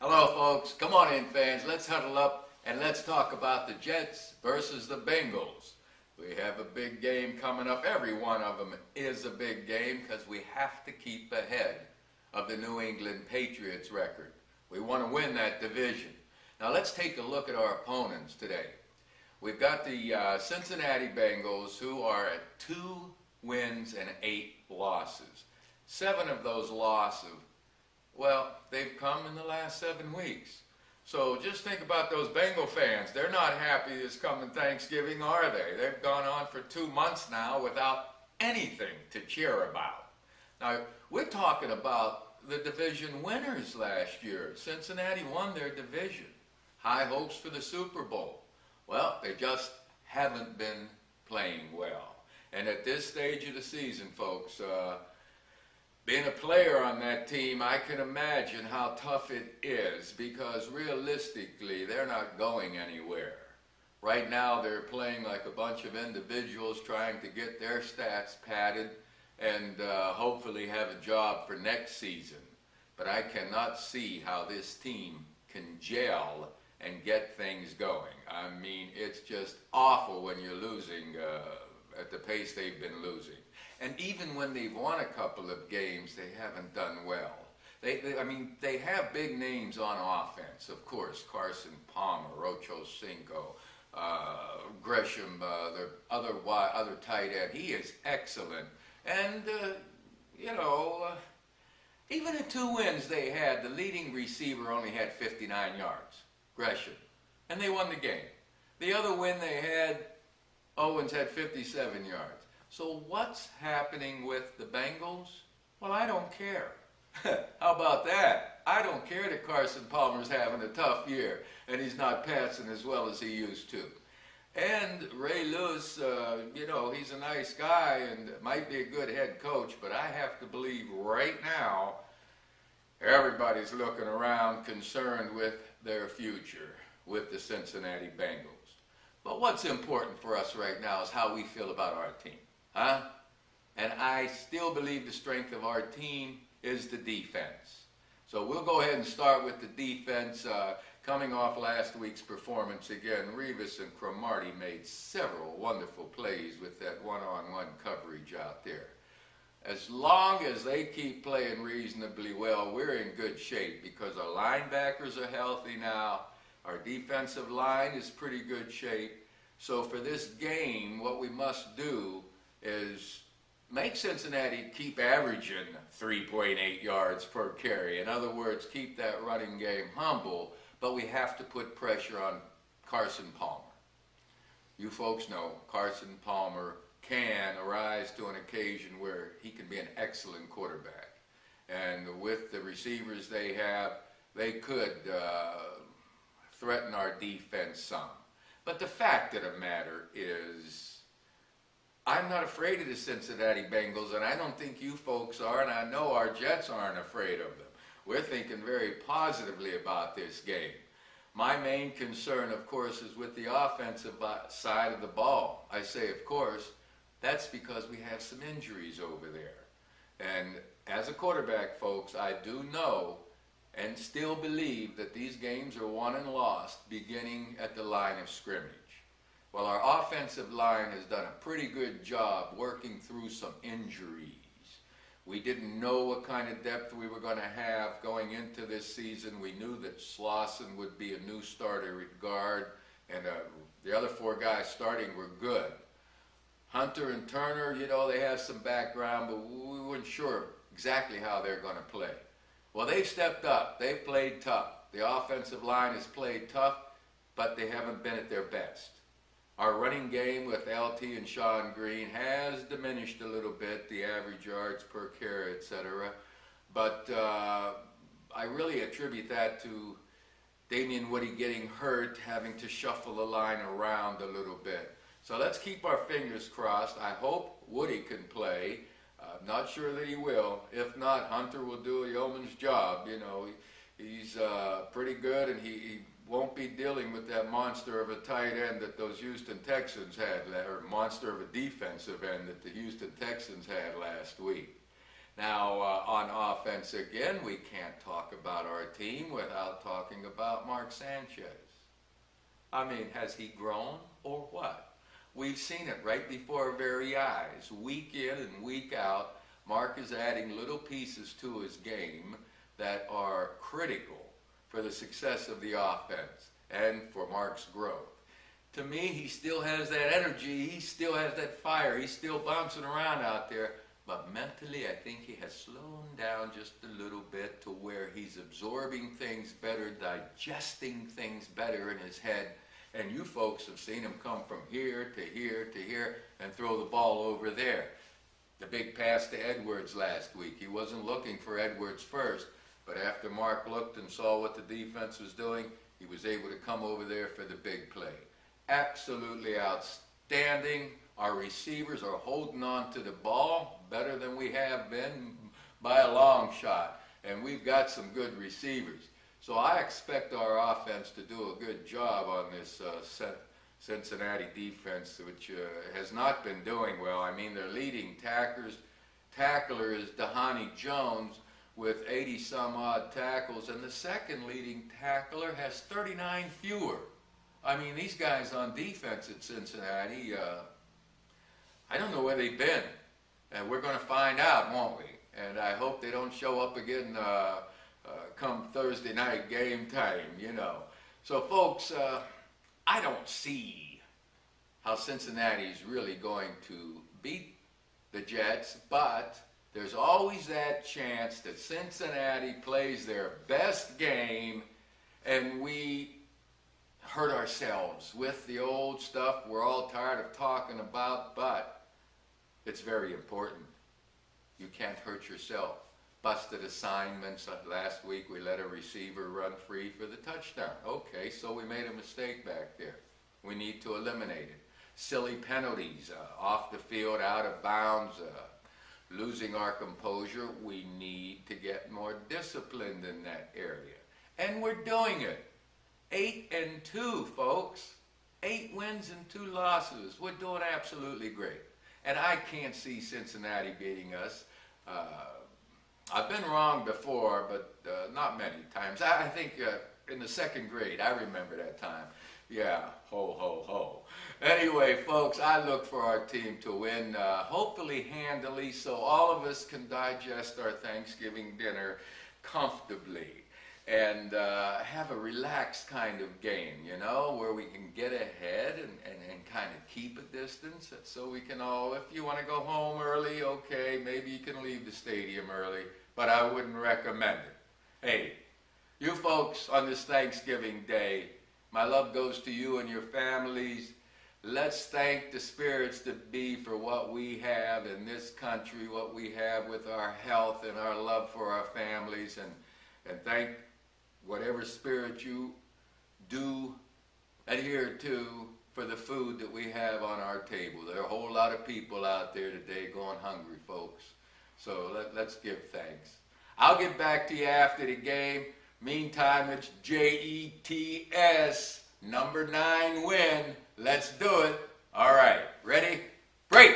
Hello, folks. Come on in, fans. Let's huddle up and let's talk about the Jets versus the Bengals. We have a big game coming up. Every one of them is a big game because we have to keep ahead of the New England Patriots record. We want to win that division. Now, let's take a look at our opponents today. We've got the Cincinnati Bengals, who are at 2 wins and 8 losses. 7 of those losses, well, they've come in the last 7 weeks. So just think about those Bengal fans. They're not happy this coming Thanksgiving, are they? They've gone on for 2 months now without anything to cheer about. Now, we're talking about the division winners last year. Cincinnati won their division. High hopes for the Super Bowl. Well, they just haven't been playing well. And at this stage of the season, folks, being a player on that team, I can imagine how tough it is because realistically, they're not going anywhere. Right now, they're playing like a bunch of individuals trying to get their stats padded and hopefully have a job for next season. But I cannot see how this team can gel and get things going. I mean, it's just awful when you're losing at the pace they've been losing. And even when they've won a couple of games, they haven't done well. They have big names on offense, of course. Carson Palmer, Ocho Cinco, Gresham, the other tight end. He is excellent. And, even the 2 wins they had, the leading receiver only had 59 yards, Gresham. And they won the game. The other win they had, Owens had 57 yards. So what's happening with the Bengals? Well, I don't care. How about that? I don't care that Carson Palmer's having a tough year and he's not passing as well as he used to. And Ray Lewis, he's a nice guy and might be a good head coach, but I have to believe right now everybody's looking around concerned with their future with the Cincinnati Bengals. But what's important for us right now is how we feel about our team. And I still believe the strength of our team is the defense. So we'll go ahead and start with the defense. Coming off last week's performance again, Revis and Cromartie made several wonderful plays with that one-on-one coverage out there. As long as they keep playing reasonably well, we're in good shape because our linebackers are healthy now. Our defensive line is pretty good shape. So for this game, what we must do is make Cincinnati keep averaging 3.8 yards per carry. In other words, keep that running game humble, but we have to put pressure on Carson Palmer. You folks know Carson Palmer can arise to an occasion where he can be an excellent quarterback. And with the receivers they have, they could threaten our defense some. But the fact of the matter is, I'm not afraid of the Cincinnati Bengals, and I don't think you folks are, and I know our Jets aren't afraid of them. We're thinking very positively about this game. My main concern, of course, is with the offensive side of the ball. I say, of course, that's because we have some injuries over there. And as a quarterback, folks, I do know and still believe that these games are won and lost beginning at the line of scrimmage. Well, our offensive line has done a pretty good job working through some injuries. We didn't know what kind of depth we were going to have going into this season. We knew that Slauson would be a new starter at guard, and the other 4 guys starting were good. Hunter and Turner, they have some background, but we weren't sure exactly how they're going to play. Well, they've stepped up. They've played tough. The offensive line has played tough, but they haven't been at their best. Our running game with LT and Sean Green has diminished a little bit, the average yards per carry, etc. But I really attribute that to Damian Woody getting hurt, having to shuffle the line around a little bit. So let's keep our fingers crossed. I hope Woody can play. I'm not sure that he will. If not, Hunter will do a yeoman's job. He's pretty good, and he won't be dealing with that monster of a tight end that those Houston Texans had, or monster of a defensive end that the Houston Texans had last week. Now, on offense again, we can't talk about our team without talking about Mark Sanchez. I mean, has he grown or what? We've seen it right before our very eyes. Week in and week out, Mark is adding little pieces to his game that are critical for the success of the offense and for Mark's growth. To me, he still has that energy, he still has that fire, he's still bouncing around out there, but mentally I think he has slowed down just a little bit to where he's absorbing things better, digesting things better in his head. And you folks have seen him come from here to here to here and throw the ball over there. The big pass to Edwards last week, he wasn't looking for Edwards first, but after Mark looked and saw what the defense was doing, he was able to come over there for the big play. Absolutely outstanding. Our receivers are holding on to the ball better than we have been by a long shot, and we've got some good receivers. So I expect our offense to do a good job on this Cincinnati defense, which has not been doing well. I mean, their leading tackler is Dhani Jones with 80-some-odd tackles, and the second leading tackler has 39 fewer. I mean, these guys on defense at Cincinnati, I don't know where they've been, and we're going to find out, won't we? And I hope they don't show up again come Thursday night game time, you know. So, folks, I don't see how Cincinnati's really going to beat the Jets, but there's always that chance that Cincinnati plays their best game and we hurt ourselves with the old stuff we're all tired of talking about, but it's very important. You can't hurt yourself. Busted assignments. Last week we let a receiver run free for the touchdown. Okay, so we made a mistake back there. We need to eliminate it. Silly penalties, off the field, out of bounds, losing our composure. We need to get more disciplined in that area. And we're doing it. 8-2, folks. 8 wins and 2 losses. We're doing absolutely great. And I can't see Cincinnati beating us. I've been wrong before, but not many times. I think in the 2nd grade, I remember that time. Yeah, ho, ho, ho. Anyway, folks, I look for our team to win, hopefully handily, so all of us can digest our Thanksgiving dinner comfortably and have a relaxed kind of game, you know, where we can get ahead and kind of keep a distance so we can all, if you want to go home early, okay, maybe you can leave the stadium early, but I wouldn't recommend it. Hey, you folks on this Thanksgiving Day, my love goes to you and your families. Let's thank the spirits that be for what we have in this country, what we have with our health and our love for our families, and thank whatever spirit you do adhere to for the food that we have on our table. There are a whole lot of people out there today going hungry, folks. So let's give thanks. I'll get back to you after the game. Meantime, it's JETS, number 9 win. Let's do it. All right, ready? Break!